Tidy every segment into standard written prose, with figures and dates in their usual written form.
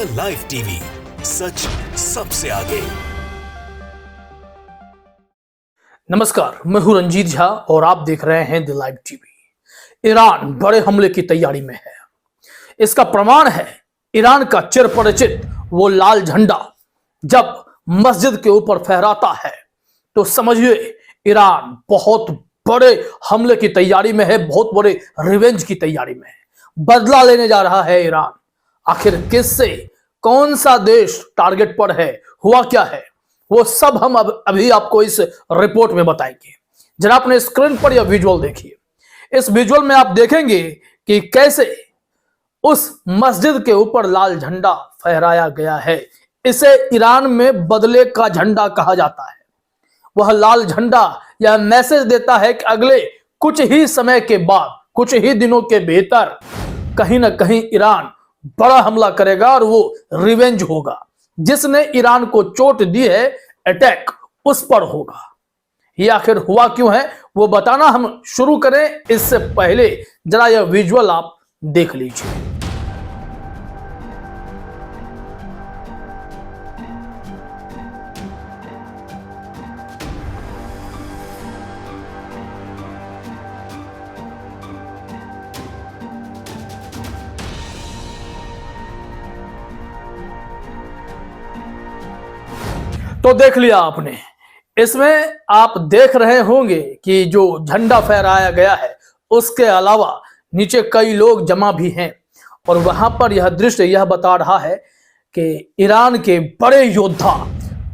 The live TV, सच सबसे आगे। नमस्कार, मैं हूं रंजीत झा और आप देख रहे हैं द लाइव टीवी। ईरान बड़े हमले की तैयारी में है। इसका प्रमाण है ईरान का चिरपरिचित वो लाल झंडा जब मस्जिद के ऊपर फहराता है तो समझिए ईरान बहुत बड़े हमले की तैयारी में है, बहुत बड़े रिवेंज की तैयारी में है। बदला लेने जा रहा है ईरान। आखिर किससे, कौन सा देश टारगेट पर है, हुआ क्या है, वो सब हम अभी आपको इस रिपोर्ट में बताएंगे। जरा अपने स्क्रीन पर यह विजुअल देखिए। इस विजुअल में आप देखेंगे कि कैसे उस मस्जिद के ऊपर लाल झंडा फहराया गया है। इसे ईरान में बदले का झंडा कहा जाता है। वह लाल झंडा यह मैसेज देता है कि अगले कुछ ही समय के बाद, कुछ ही दिनों के भीतर कहीं ना कहीं ईरान बड़ा हमला करेगा और वो रिवेंज होगा। जिसने ईरान को चोट दी है, अटैक उस पर होगा। ये आखिर हुआ क्यों है वो बताना हम शुरू करें इससे पहले जरा यह विजुअल आप देख लीजिए। तो देख लिया आपने। इसमें आप देख रहे होंगे कि जो झंडा फहराया गया है उसके अलावा नीचे कई लोग जमा भी हैं और वहां पर यह दृश्य यह बता रहा है कि ईरान के बड़े योद्धा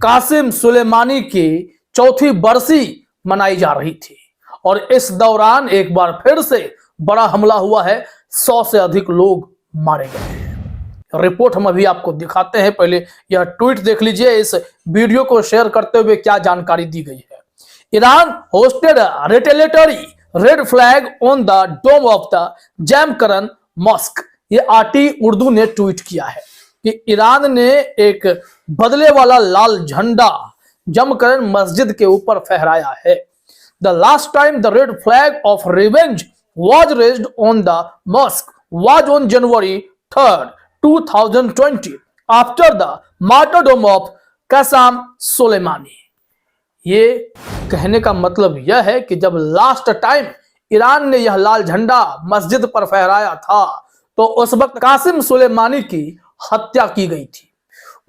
कासिम सुलेमानी की चौथी बरसी मनाई जा रही थी और इस दौरान एक बार फिर से बड़ा हमला हुआ है। 100 से अधिक लोग मारे गए हैं। रिपोर्ट हम अभी आपको दिखाते हैं। पहले यह ट्वीट देख लीजिए। इस वीडियो को शेयर करते हुए क्या जानकारी दी गई है। Iran hosted retaliatory red flag on the dome of the Jamkaran mosque. ये आरटी उर्दू ने ट्वीट किया है कि ईरान ने एक बदले वाला लाल झंडा जमकरन मस्जिद के ऊपर फहराया है। The last time the red flag of revenge was raised on the mosque was on January 3rd, 2020 after the martyrdom of Qassem Soleimani। ये कहने का मतलब यह है कि जब लास्ट टाइम ईरान ने यह लाल झंडा मस्जिद पर फहराया था तो उस वक्त कासिम सुलेमानी की हत्या की गई थी,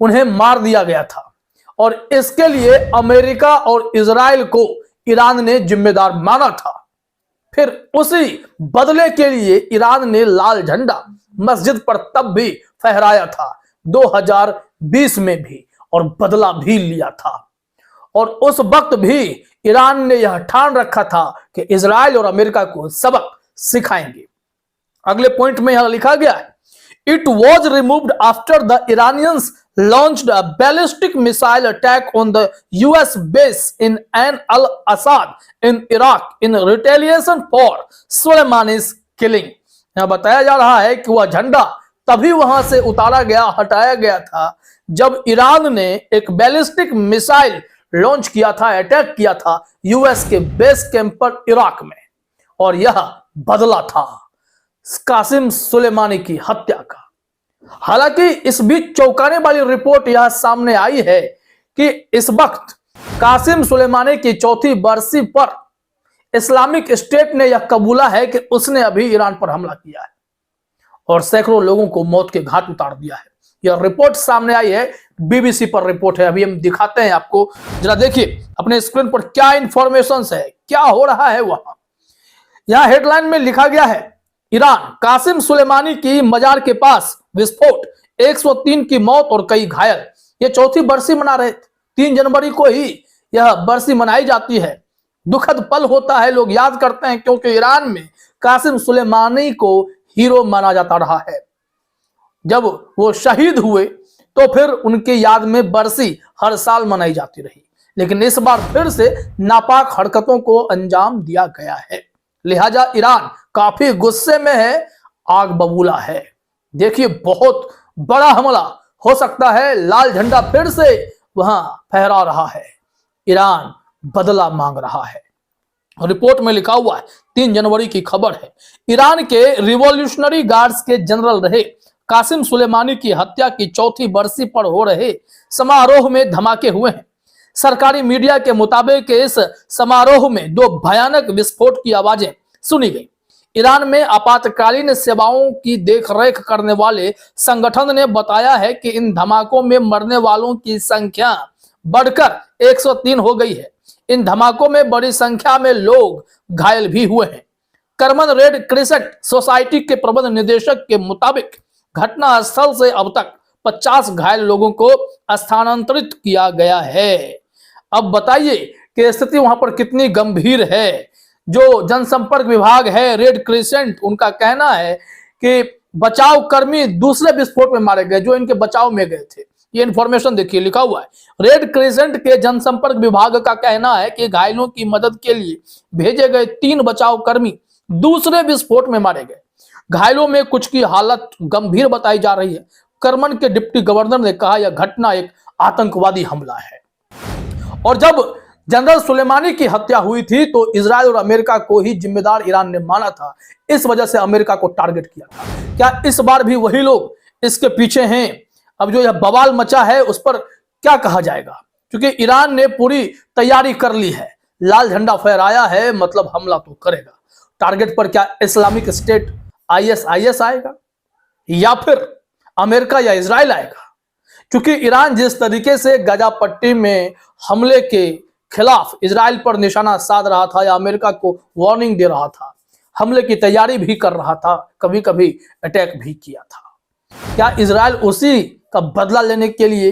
उन्हें मार दिया गया था और इसके लिए अमेरिका और इजराइल को ईरान ने जिम्मेदार माना था। फिर उसी बदले के लिए ईरान ने लाल झंडा मस्जिद पर तब भी फहराया था 2020 में भी और बदला भी लिया था। और उस वक्त भी ईरान ने यह ठान रखा था कि इजराइल और अमेरिका को सबक सिखाएंगे। अगले पॉइंट में यह लिखा गया है, it was removed after the Iranians launched a ballistic missile attack on the US base in Ain al-Assad in Iraq in retaliation for Soleimani's killing। यहां बताया जा रहा है कि वह झंडा तभी वहां से उतारा गया, हटाया गया था जब ईरान ने एक बैलिस्टिक मिसाइल लॉन्च किया था, अटैक किया था यूएस के बेस कैंप पर इराक में। और यह बदला था कासिम सुलेमानी की हत्या का। हालांकि इस बीच चौंकाने वाली रिपोर्ट यह सामने आई है कि इस वक्त कासिम सुलेमानी की चौथी बरसी पर इस्लामिक स्टेट ने यह कबूला है कि उसने अभी ईरान पर हमला किया है और सैकड़ों लोगों को मौत के घाट उतार दिया है। यह रिपोर्ट सामने आई है, बीबीसी पर रिपोर्ट है। अभी हम दिखाते हैं आपको, जरा देखिए अपने स्क्रीन पर क्या इंफॉर्मेशन है, क्या हो रहा है वहां। यहां हेडलाइन में लिखा गया है, ईरान कासिम सुलेमानी की मजार के पास विस्फोट, 103 की मौत और कई घायल। ये चौथी बरसी मना रहे थे। 3 जनवरी को ही यह बरसी मनाई जाती है। दुखद पल होता है, लोग याद करते हैं क्योंकि ईरान में कासिम सुलेमानी को हीरो माना जाता रहा है। जब वो शहीद हुए तो फिर उनके याद में बरसी हर साल मनाई जाती रही, लेकिन इस बार फिर से नापाक हरकतों को अंजाम दिया गया है। लिहाजा ईरान काफी गुस्से में है, आग बबूला है। देखिए बहुत बड़ा हमला हो सकता है। लाल झंडा फिर से वहां फहरा रहा है। ईरान बदला मांग रहा है। रिपोर्ट में लिखा हुआ है, 3 जनवरी की खबर है। ईरान के रिवॉल्यूशनरी गार्ड्स के जनरल रहे कासिम सुलेमानी की हत्या की चौथी बरसी पर हो रहे समारोह में धमाके हुए हैं। सरकारी मीडिया के मुताबिक इस समारोह में 2 भयानक विस्फोट की आवाजें सुनी गई। ईरान में आपातकालीन सेवाओं की देखरेख करने वाले संगठन ने बताया है कि इन धमाकों में मरने वालों की संख्या बढ़कर 103 हो गई है। इन धमाकों में बड़ी संख्या में लोग घायल भी हुए हैं। करमन रेड क्रिसेंट सोसाइटी के प्रबंध निदेशक के मुताबिक घटना स्थल से अब तक 50 घायल लोगों को स्थानांतरित किया गया है। अब बताइए कि स्थिति वहां पर कितनी गंभीर है। जो जनसंपर्क विभाग है रेड क्रिसेंट, उनका कहना है कि बचाव कर्मी दूसरे विस्फोट में मारे गए जो इनके बचाव में गए थे। ये इंफॉर्मेशन देखिए, लिखा हुआ है रेड क्रिसेंट के जनसंपर्क विभाग का कहना है कि घायलों की मदद के लिए भेजे गए 3 बचाव कर्मी दूसरे विस्फोट में मारे गए। घायलों में कुछ की हालत गंभीर बताई जा रही है। करमन के डिप्टी गवर्नर ने कहा यह घटना एक आतंकवादी हमला है। और जब जनरल सुलेमानी की हत्या हुई थी तो इजराइल और अमेरिका को ही जिम्मेदार ईरान ने माना था। इस वजह से अमेरिका को टारगेट किया था। क्या इस बार भी वही लोग इसके पीछे हैं? अब जो यह बवाल मचा है उस पर क्या कहा जाएगा, क्योंकि ईरान ने पूरी तैयारी कर ली है, लाल झंडा फहराया है, मतलब हमला तो करेगा। टारगेट पर क्या इस्लामिक स्टेट ISIS आएगा या फिर अमेरिका या इजराइल आएगा? क्योंकि ईरान जिस तरीके से गाजा पट्टी में हमले के खिलाफ इजराइल पर निशाना साध रहा था या अमेरिका को वार्निंग दे रहा था, हमले की तैयारी भी कर रहा था, कभी कभी अटैक भी किया था, क्या इजराइल उसी का बदला लेने के लिए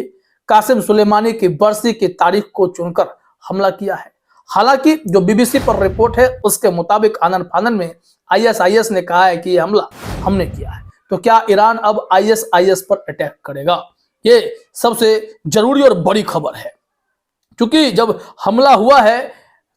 कासिम सुलेमानी की बरसी की तारीख को चुनकर हमला किया है? हालांकि जो BBC पर रिपोर्ट है उसके मुताबिक आनन फानन में ISIS ने कहा है कि यह हमला हमने किया है। तो क्या ईरान अब ISIS पर अटैक करेगा? ये सबसे जरूरी और बड़ी खबर है, क्योंकि जब हमला हुआ है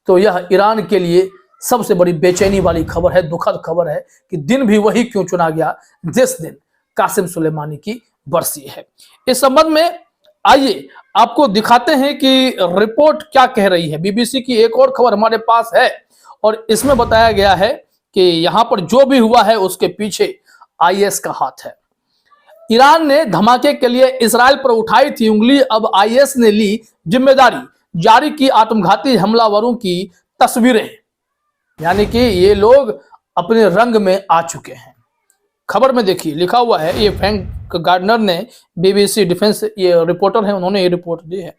तो यह ईरान के लिए सबसे बड़ी बेचैनी वाली खबर है, दुखद खबर है कि दिन भी वही क्यों चुना गया जिस दिन कासिम सुलेमानी की बरसी है। इस संबंध में आइए आपको दिखाते हैं कि रिपोर्ट क्या कह रही है। BBC की एक और खबर हमारे पास है और इसमें बताया गया है कि यहां पर जो भी हुआ है उसके पीछे IS का हाथ है। ईरान ने धमाके के लिए इजराइल पर उठाई थी उंगली, अब IS ने ली जिम्मेदारी, जारी की आत्मघाती हमलावरों की तस्वीरें। यानी कि ये लोग अपने रंग में आ चुके हैं। खबर में देखिए लिखा हुआ है, ये फ्रैंक गार्डनर ने BBC डिफेंस ये रिपोर्टर है, उन्होंने ये रिपोर्ट दी है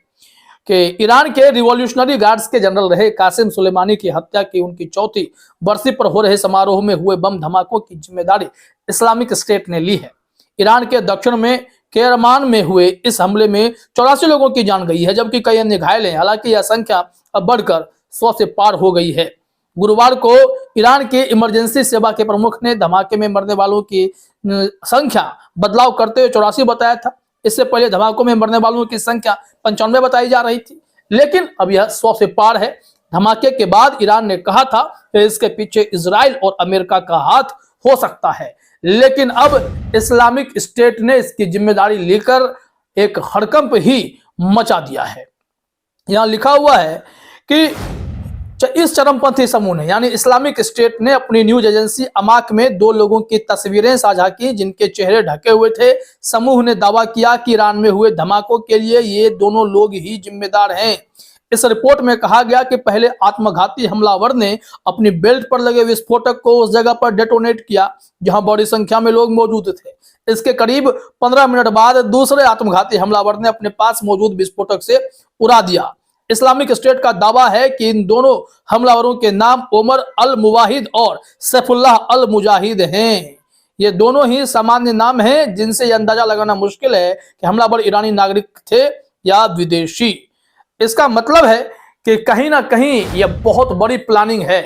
कि ईरान के रिवॉल्यूशनरी गार्ड्स के जनरल रहे कासिम सुलेमानी की हत्या की उनकी चौथी बरसी पर हो रहे समारोह में हुए बम धमाकों की जिम्मेदारी इस्लामिक स्टेट ने ली है। ईरान के दक्षिण में केरमान में हुए इस हमले में 84 लोगों की जान गई है, जबकि कई अन्य घायल हैं। हालांकि यह संख्या अब बढ़कर 100 से पार हो गई है। गुरुवार को ईरान के इमरजेंसी सेवा के प्रमुख ने धमाके में मरने वालों की संख्या बदलाव करते हुए 84 बताया था। इससे पहले धमाकों में मरने वालों की संख्या 95 बताई जा रही थी, लेकिन अब यह 100 से पार है। धमाके के बाद ईरान ने कहा था कि इसके पीछे इजराइल और अमेरिका का हाथ हो सकता है, लेकिन अब इस्लामिक स्टेट ने इसकी जिम्मेदारी लेकर एक हड़कंप ही मचा दिया है। यहां लिखा हुआ है कि इस चरमपंथी समूह ने यानी इस्लामिक स्टेट ने अपनी न्यूज एजेंसी अमाक में 2 लोगों की तस्वीरें साझा की जिनके चेहरे ढके हुए थे। समूह ने दावा किया कि ईरान में हुए धमाकों के लिए ये दोनों लोग ही जिम्मेदार हैं। इस रिपोर्ट में कहा गया कि पहले आत्मघाती हमलावर ने अपनी बेल्ट पर लगे विस्फोटक को उस जगह पर डेटोनेट किया जहां बड़ी संख्या में लोग मौजूद थे। इसके करीब 15 मिनट बाद दूसरे आत्मघाती हमलावर ने अपने पास मौजूद विस्फोटक से उड़ा दिया। इस्लामिक स्टेट का दावा है कि इन दोनों हमलावरों के नाम ओमर अल मुवाहिद और सैफुल्लाह अल मुजाहिद हैं। ये दोनों ही सामान्य नाम हैं जिनसे यह अंदाजा लगाना मुश्किल है कि हमलावर ईरानी नागरिक थे या विदेशी। इसका मतलब है कि कहीं ना कहीं यह बहुत बड़ी प्लानिंग है।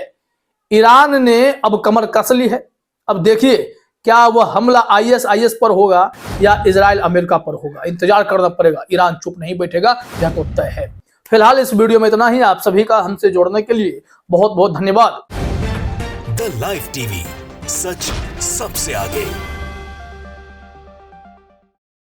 ईरान ने अब कमर कस ली है। अब देखिए क्या वह हमला ISIS पर होगा या इजराइल अमेरिका पर होगा, इंतजार करना पड़ेगा। ईरान चुप नहीं बैठेगा, यह तो तय है। फिलहाल इस वीडियो में इतना ही। आप सभी का हमसे जोड़ने के लिए बहुत बहुत धन्यवाद। द लाइव टीवी, सच सबसे आगे।